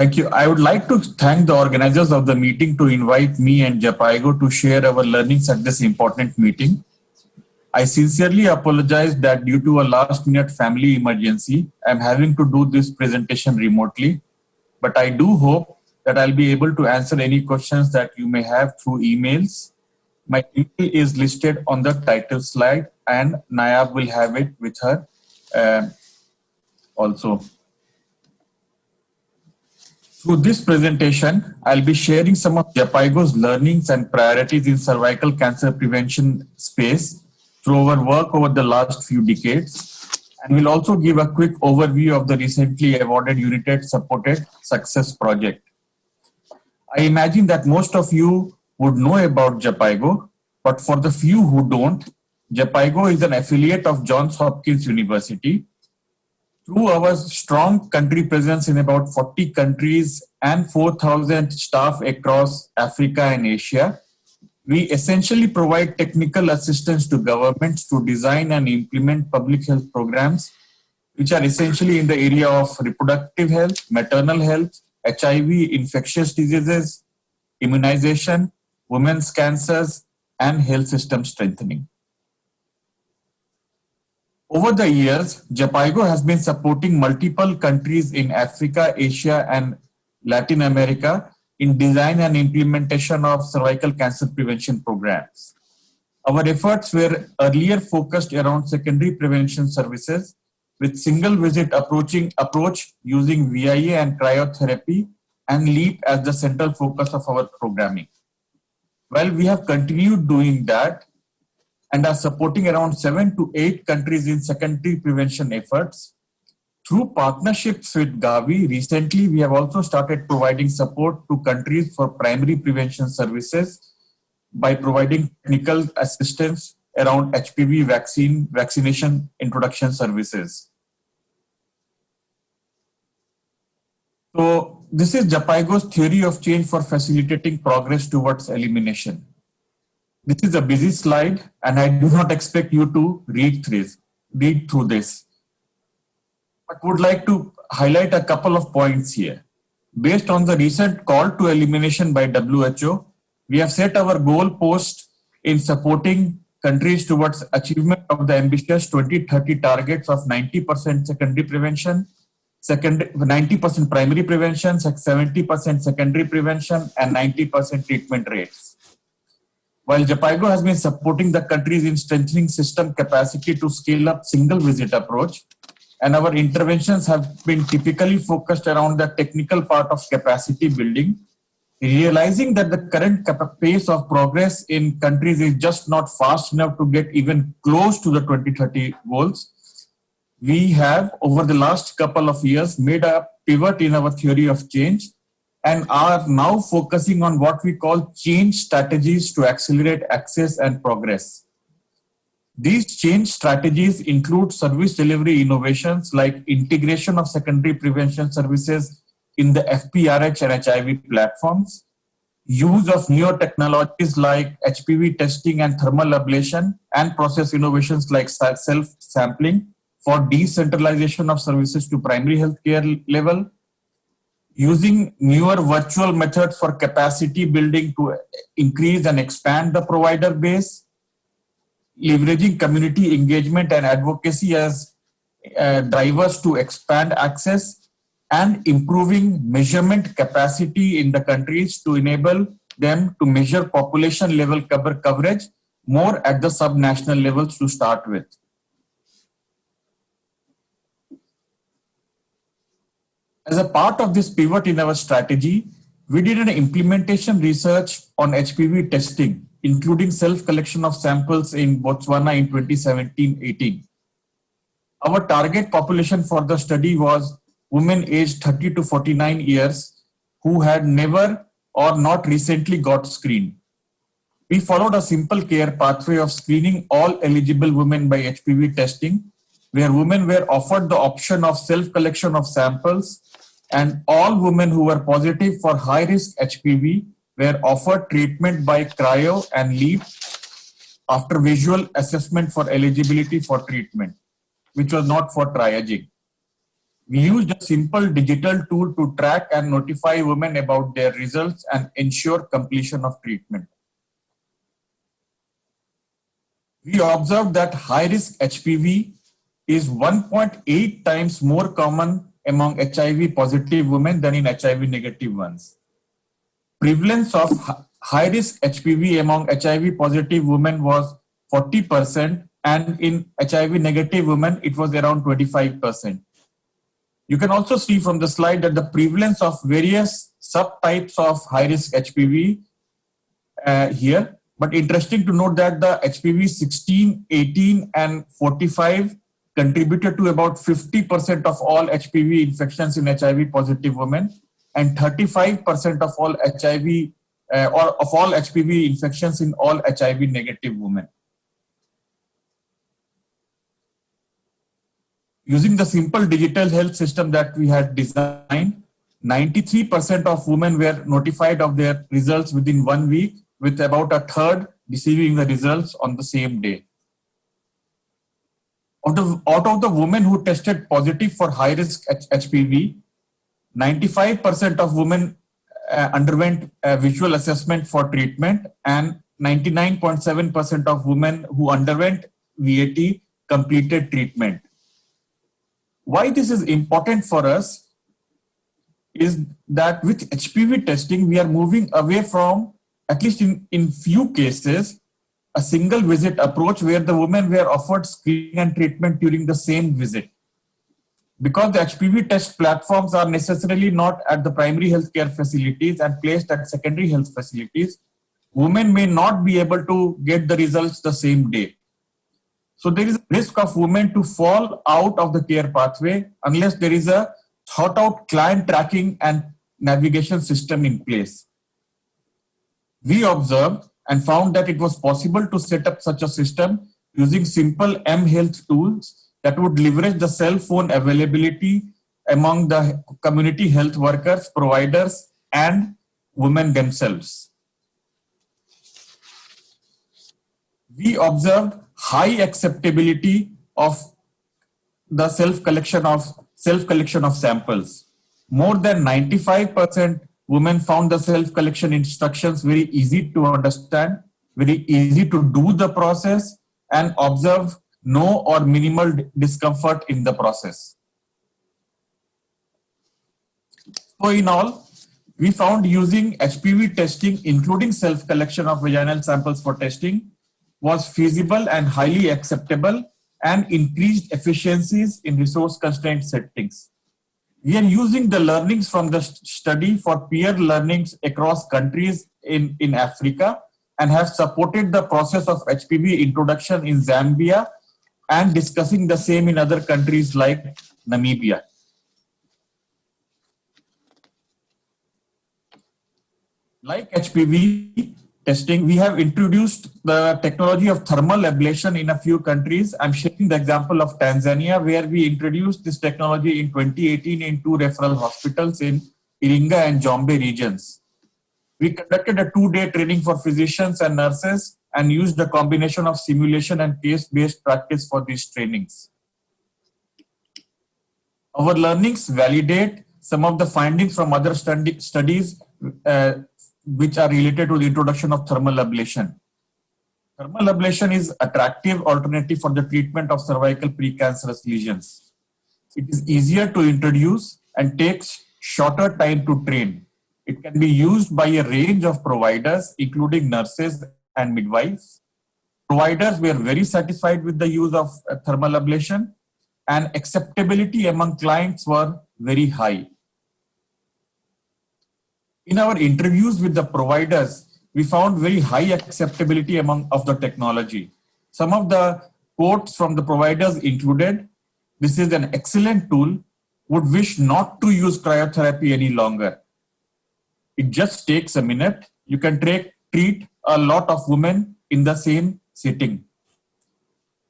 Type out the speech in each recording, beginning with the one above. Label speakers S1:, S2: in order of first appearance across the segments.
S1: Thank you. I would like to thank the organizers of the meeting to invite me and Japaigo to share our learnings at this important meeting. I sincerely apologize that due to a last-minute family emergency, I'm having to do this presentation remotely, but I do hope that I'll be able to answer any questions that you may have through emails. My email is listed on the title slide, and Nayab will have it with her also. Through this presentation, I'll be sharing some of Japaigo's learnings and priorities in cervical cancer prevention space through our work over the last few decades. And we'll also give a quick overview of the recently awarded United Supported Success Project. I imagine that most of you would know about Japaigo, but for the few who don't, Japaigo is an affiliate of Johns Hopkins University. Through our strong country presence in about 40 countries and 4,000 staff across Africa and Asia, we essentially provide technical assistance to governments to design and implement public health programs, which are essentially in the area of reproductive health, maternal health, HIV, infectious diseases, immunization, women's cancers, and health system strengthening. Over the years, Japaigo has been supporting multiple countries in Africa, Asia, and Latin America in design and implementation of cervical cancer prevention programs. Our efforts were earlier focused around secondary prevention services with single visit approach using VIA and cryotherapy and LEAP as the central focus of our programming. Well, we have continued doing that and are supporting around 7 to 8 countries in secondary prevention efforts. Through partnerships with Gavi, recently we have also started providing support to countries for primary prevention services by providing technical assistance around HPV vaccination introduction services. So this is Japaigo's theory of change for facilitating progress towards elimination. This is a busy slide, and I do not expect you to read through this. But would like to highlight a couple of points here. Based on the recent call to elimination by WHO, we have set our goal post in supporting countries towards achievement of the ambitious 2030 targets of 90% secondary prevention, 90% primary prevention, 70% secondary prevention, and 90% treatment rates. While Japaigo has been supporting the countries in strengthening system capacity to scale up single visit approach, and our interventions have been typically focused around the technical part of capacity building, realizing that the current pace of progress in countries is just not fast enough to get even close to the 2030 goals, we have over the last couple of years made a pivot in our theory of change and are now focusing on what we call change strategies to accelerate access and progress. These change strategies include service delivery innovations like integration of secondary prevention services in the FPRH and HIV platforms, use of newer technologies like HPV testing and thermal ablation, and process innovations like self-sampling for decentralization of services to primary healthcare level, using newer virtual methods for capacity building to increase and expand the provider base, leveraging community engagement and advocacy as drivers to expand access, and improving measurement capacity in the countries to enable them to measure population level coverage more at the subnational levels to start with. As a part of this pivot in our strategy, we did an implementation research on HPV testing, including self-collection of samples in Botswana in 2017-18. Our target population for the study was women aged 30 to 49 years who had never or not recently got screened. We followed a simple care pathway of screening all eligible women by HPV testing, where women were offered the option of self-collection of samples, and all women who were positive for high-risk HPV were offered treatment by cryo and LEAP after visual assessment for eligibility for treatment, which was not for triaging. We used a simple digital tool to track and notify women about their results and ensure completion of treatment. We observed that high-risk HPV is 1.8 times more common among HIV positive women than in HIV negative ones. Prevalence of high-risk HPV among HIV positive women was 40%, and in HIV negative women, it was around 25%. You can also see from the slide that the prevalence of various subtypes of high-risk HPV here, but interesting to note that the HPV 16, 18, and 45 contributed to about 50% of all HPV infections in HIV positive women, and 35% of all HIV or of all HPV infections in all HIV negative women. Using the simple digital health system that we had designed, 93% of women were notified of their results within 1 week, with about a third receiving the results on the same day. Out of the women who tested positive for high-risk HPV, 95% of women underwent a visual assessment for treatment, and 99.7% of women who underwent VAT completed treatment. Why this is important for us is that with HPV testing, we are moving away from, at least in few cases, a single visit approach where the women were offered screening and treatment during the same visit. Because the HPV test platforms are necessarily not at the primary healthcare facilities and placed at secondary health facilities, women may not be able to get the results the same day. So there is a risk of women to fall out of the care pathway unless there is a thought out client tracking and navigation system in place. We observed and found that it was possible to set up such a system using simple mHealth tools that would leverage the cell phone availability among the community health workers, providers, and women themselves. We observed high acceptability of the self-collection of samples. More than 95% women found the self-collection instructions very easy to understand, very easy to do the process, and observe no or minimal discomfort in the process. So in all, we found using HPV testing, including self-collection of vaginal samples for testing, was feasible and highly acceptable and increased efficiencies in resource-constrained settings. We are using the learnings from the study for peer learnings across countries in Africa and have supported the process of HPV introduction in Zambia and discussing the same in other countries like Namibia. Like HPV testing, we have introduced the technology of thermal ablation in a few countries. I'm sharing the example of Tanzania, where we introduced this technology in 2018 in 2 referral hospitals in Iringa and Njombe regions. We conducted a 2-day training for physicians and nurses and used a combination of simulation and case-based practice for these trainings. Our learnings validate some of the findings from other studies which are related to the introduction of thermal ablation. Thermal ablation is attractive alternative for the treatment of cervical precancerous lesions. It is easier to introduce and takes shorter time to train. It can be used by a range of providers, including nurses and midwives. Providers were very satisfied with the use of thermal ablation, and acceptability among clients were very high. In our interviews with the providers, we found very high acceptability of the technology. Some of the quotes from the providers included, "This is an excellent tool, would wish not to use cryotherapy any longer. It just takes a minute. You can treat a lot of women in the same sitting.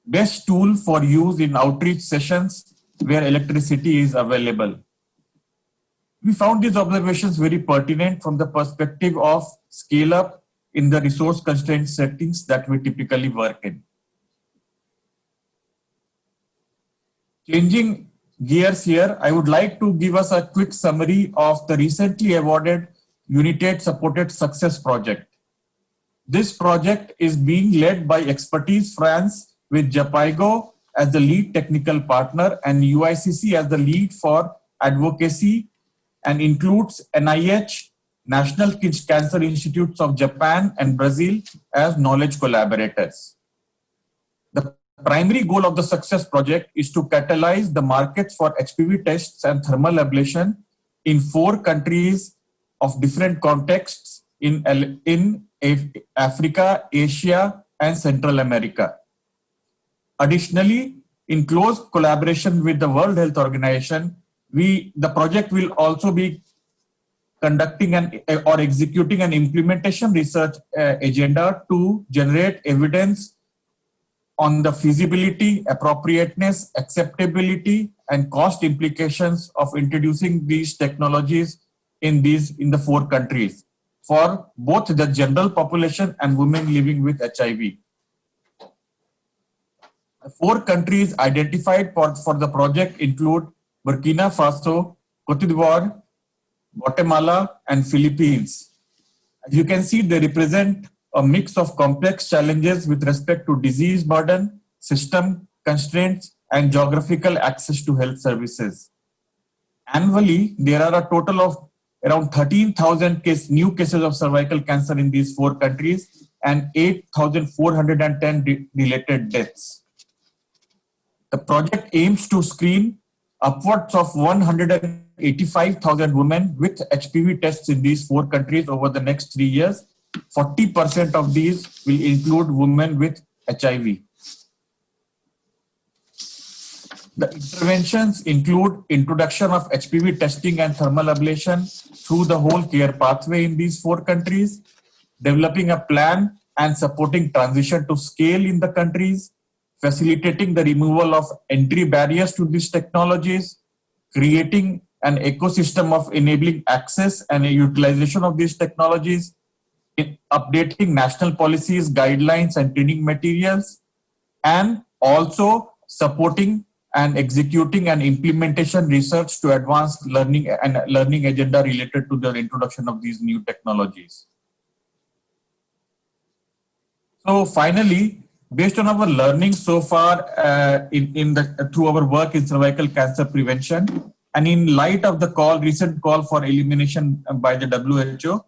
S1: Best tool for use in outreach sessions where electricity is available." We found these observations very pertinent from the perspective of scale up in the resource constrained settings that we typically work in. Changing gears here, I would like to give us a quick summary of the recently awarded United Supported Success Project. This project is being led by Expertise France with Japaigo as the lead technical partner and UICC as the lead for advocacy, and includes NIH, National Kids Cancer Institutes of Japan and Brazil as knowledge collaborators. The primary goal of the Success Project is to catalyze the markets for HPV tests and thermal ablation in 4 countries of different contexts in Africa, Asia, and Central America. Additionally, in close collaboration with the World Health Organization, the project will also be conducting or executing an implementation research agenda to generate evidence on the feasibility, appropriateness, acceptability, and cost implications of introducing these technologies in the 4 countries for both the general population and women living with HIV. The 4 countries identified for the project include Burkina Faso, Cote d'Ivoire, Guatemala, and Philippines. As you can see, they represent a mix of complex challenges with respect to disease burden, system constraints, and geographical access to health services. Annually, there are a total of around 13,000 new cases of cervical cancer in these 4 countries and 8,410 related deaths. The project aims to screen upwards of 185,000 women with HPV tests in these 4 countries over the next 3 years. 40% of these will include women with HIV. The interventions include introduction of HPV testing and thermal ablation through the whole care pathway in these 4 countries, developing a plan and supporting transition to scale in the countries, facilitating the removal of entry barriers to these technologies, creating an ecosystem of enabling access and utilization of these technologies, updating national policies, guidelines, and training materials, and also supporting and executing an implementation research to advance learning and learning agenda related to the introduction of these new technologies. So finally, based on our learning so far through our work in cervical cancer prevention, and in light of the recent call for elimination by the WHO,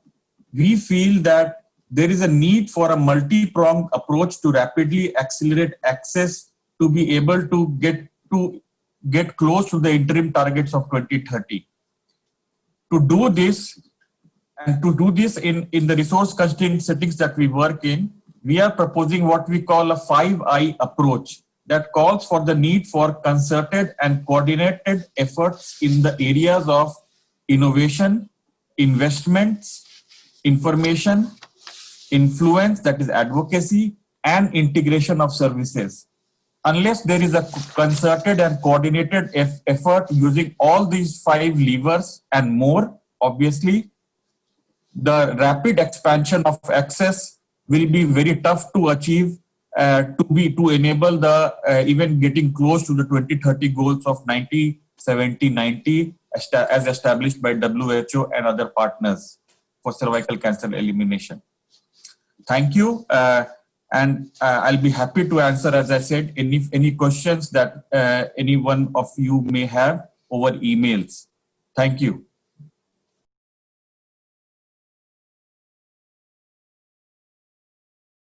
S1: we feel that there is a need for a multi-pronged approach to rapidly accelerate access to be able to get close to the interim targets of 2030. To do this, and to do this in the resource constrained settings that we work in, we are proposing what we call a 5I approach that calls for the need for concerted and coordinated efforts in the areas of innovation, investments, information, influence, that is advocacy, and integration of services. Unless there is a concerted and coordinated effort using all these 5 levers and more, obviously, the rapid expansion of access will be very tough to achieve to enable the even getting close to the 2030 goals of 90, 70, 90 as established by WHO and other partners for cervical cancer elimination. Thank you. And I'll be happy to answer, as I said, any questions that any one of you may have over emails. Thank you.